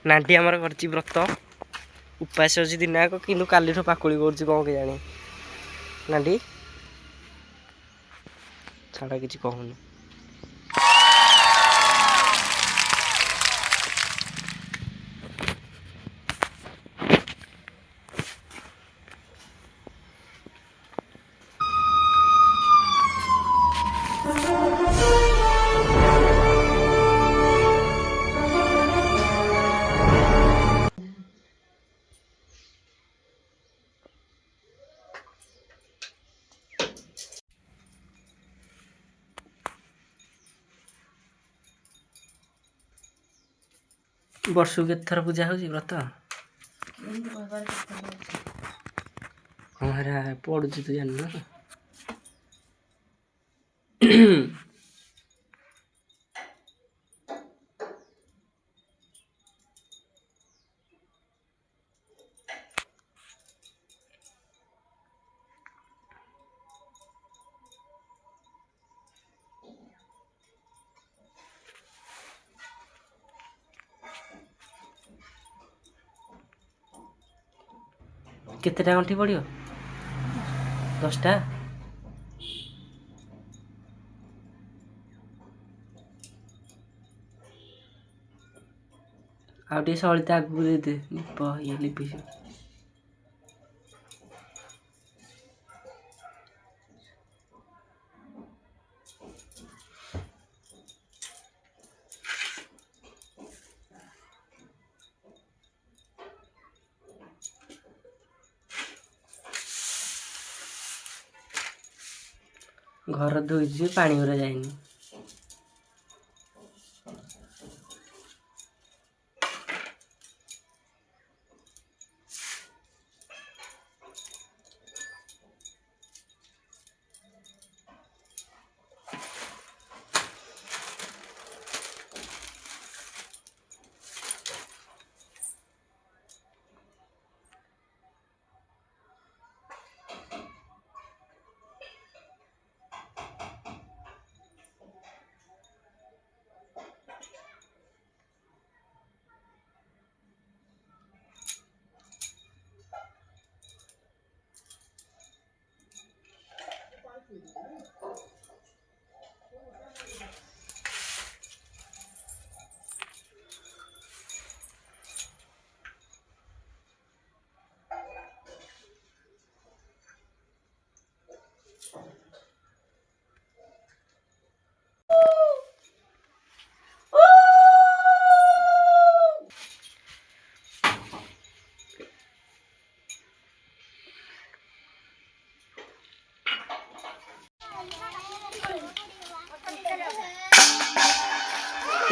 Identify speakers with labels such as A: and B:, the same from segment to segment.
A: नांटी आमर करछि व्रत उपास अछि दिनाक किंतु कालीठो पाकुଳି करछि कोन के जानी नांटी छाड़ा किछि कहूनी वर्षु के थर पूजा होछि व्रत हमारा पड़ुछि तू जान ना केतेटा गंठी पड़ियो 10टा आउटे सळिता आगु दे दे निप ये लिपि घर धोइछि पानी उरा जाइनी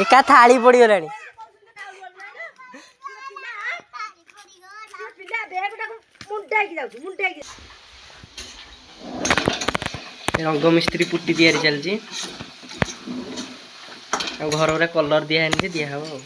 A: एका थाली पड़ी गलानी रंग मिस्त्री पुट्टी तैयारी चलची घर रे कलर दिया है दिया हबो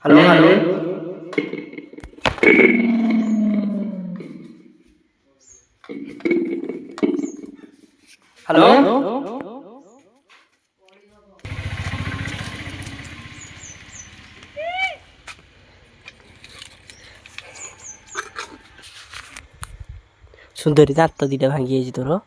A: हेलो हेलो हेलो सुंदरी दांत दीटा भांगी जाइए तोर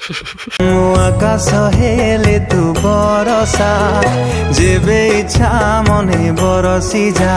B: আকাশ হেলে তু বরসা যেবে ইচ্ছা মনে বরসি যা।